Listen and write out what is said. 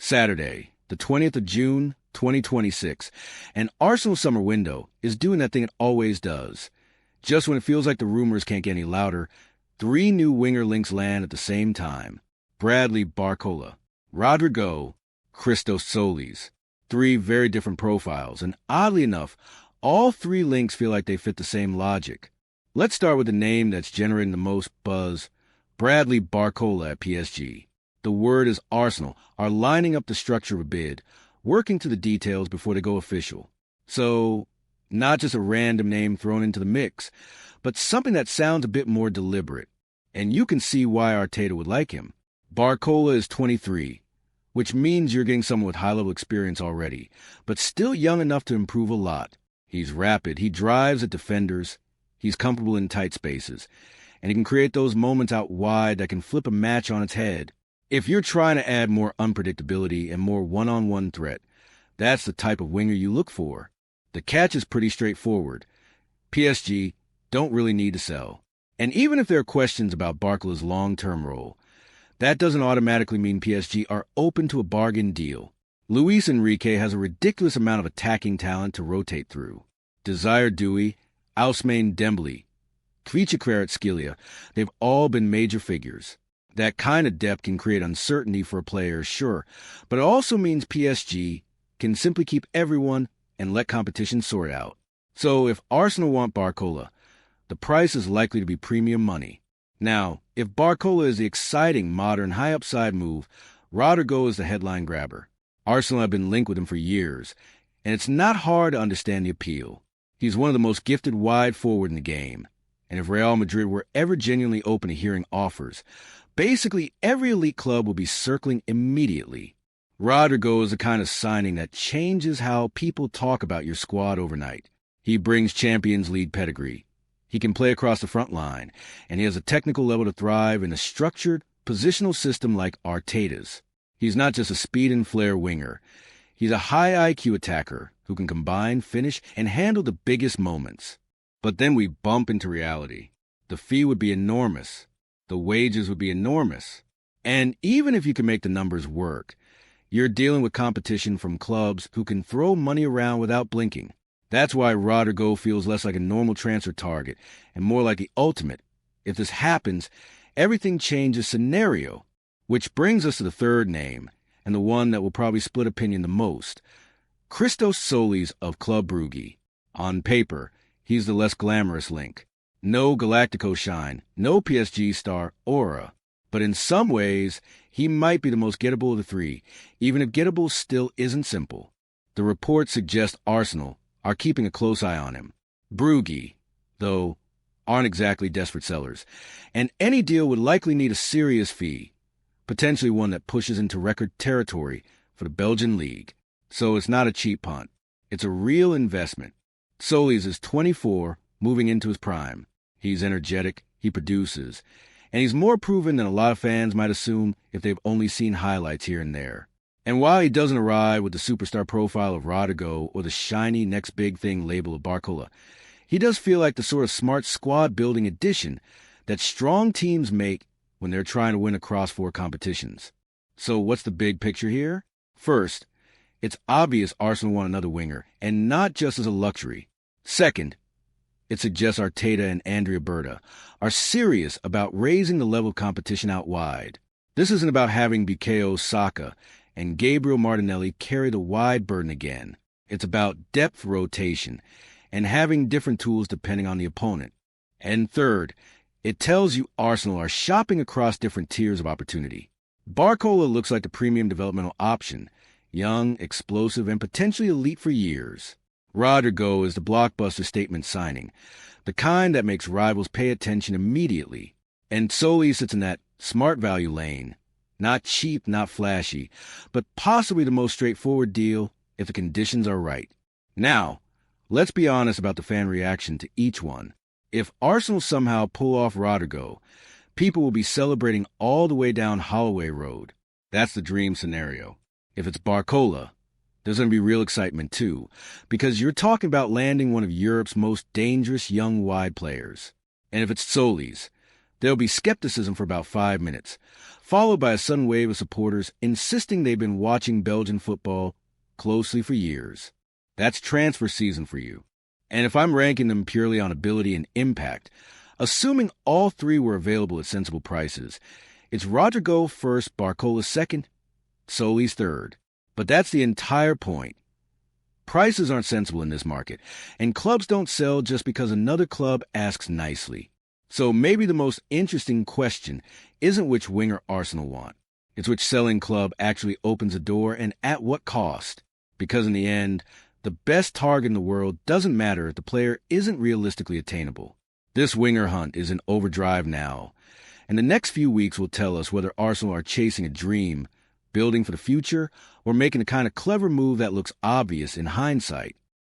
Saturday, the 20th of June, 2026, and Arsenal summer window is doing that thing it always does. Just when it feels like the rumors can't get any louder, 3 new winger links land at the same time. Bradley Barcola, Rodrygo, Christos Tzolis. 3 very different profiles, and oddly enough, all 3 links feel like they fit the same logic. Let's start with the name that's generating the most buzz, Bradley Barcola at PSG. The word is Arsenal are lining up the structure of a bid, working to the details before they go official. So, not just a random name thrown into the mix, but something that sounds a bit more deliberate. And you can see why Arteta would like him. Barcola is 23, which means you're getting someone with high-level experience already, but still young enough to improve a lot. He's rapid, he drives at defenders, he's comfortable in tight spaces, and he can create those moments out wide that can flip a match on its head. If you're trying to add more unpredictability and more one-on-one threat, that's the type of winger you look for. The catch is pretty straightforward. PSG don't really need to sell. And even if there are questions about Barcola's long-term role, that doesn't automatically mean PSG are open to a bargain deal. Luis Enrique has a ridiculous amount of attacking talent to rotate through. Desire Dewey, Ousmane Dembele, Kvaratskhelia, they've all been major figures. That kind of depth can create uncertainty for a player, sure, but it also means PSG can simply keep everyone and let competition sort out. So if Arsenal want Barcola, the price is likely to be premium money. Now, if Barcola is the exciting, modern, high-upside move, Rodrygo is the headline grabber. Arsenal have been linked with him for years, and it's not hard to understand the appeal. He's one of the most gifted wide forward in the game, and if Real Madrid were ever genuinely open to hearing offers, basically every elite club will be circling immediately. Rodrygo is the kind of signing that changes how people talk about your squad overnight. He brings Champions League pedigree. He can play across the front line, and he has a technical level to thrive in a structured, positional system like Arteta's. He's not just a speed and flair winger. He's a high IQ attacker who can combine, finish, and handle the biggest moments. But then we bump into reality. The fee would be enormous. The wages would be enormous. And even if you can make the numbers work, you're dealing with competition from clubs who can throw money around without blinking. That's why Rodrygo feels less like a normal transfer target and more like the ultimate. If this happens, everything changes scenario, which brings us to the third name, and the one that will probably split opinion the most. Christos Tzolis of Club Brugge. On paper, he's the less glamorous link. No Galactico shine, no PSG star aura. But in some ways, he might be the most gettable of the 3, even if gettable still isn't simple. The reports suggest Arsenal are keeping a close eye on him. Brugge, though, aren't exactly desperate sellers, and any deal would likely need a serious fee, potentially one that pushes into record territory for the Belgian league. So it's not a cheap punt. It's a real investment. Tzolis is 24, moving into his prime. He's energetic, he produces, and he's more proven than a lot of fans might assume if they've only seen highlights here and there. And while he doesn't arrive with the superstar profile of Rodrygo or the shiny next big thing label of Barcola, he does feel like the sort of smart squad-building addition that strong teams make when they're trying to win across 4 competitions. So what's the big picture here? First, it's obvious Arsenal want another winger, and not just as a luxury. Second, it suggests Arteta and Andrea Berta are serious about raising the level of competition out wide. This isn't about having Bukayo Saka and Gabriel Martinelli carry the wide burden again. It's about depth rotation and having different tools depending on the opponent. And third, it tells you Arsenal are shopping across different tiers of opportunity. Barcola looks like the premium developmental option, young, explosive, and potentially elite for years. Rodrygo is the blockbuster statement signing, the kind that makes rivals pay attention immediately. And Tzolis sits in that smart value lane. Not cheap, not flashy, but possibly the most straightforward deal if the conditions are right. Now, let's be honest about the fan reaction to each one. If Arsenal somehow pull off Rodrygo, people will be celebrating all the way down Holloway Road. That's the dream scenario. If it's Barcola, there's going to be real excitement too, because you're talking about landing one of Europe's most dangerous young wide players. And if it's Tzolis, there'll be skepticism for about 5 minutes, followed by a sudden wave of supporters insisting they've been watching Belgian football closely for years. That's transfer season for you. And if I'm ranking them purely on ability and impact, assuming all three were available at sensible prices, it's Rodrygo first, Barcola second, Tzolis third. But that's the entire point. Prices aren't sensible in this market, and clubs don't sell just because another club asks nicely. So maybe the most interesting question isn't which winger Arsenal want. It's which selling club actually opens a door and at what cost. Because in the end, the best target in the world doesn't matter if the player isn't realistically attainable. This winger hunt is in overdrive now, and the next few weeks will tell us whether Arsenal are chasing a dream, building for the future, or making the kind of clever move that looks obvious in hindsight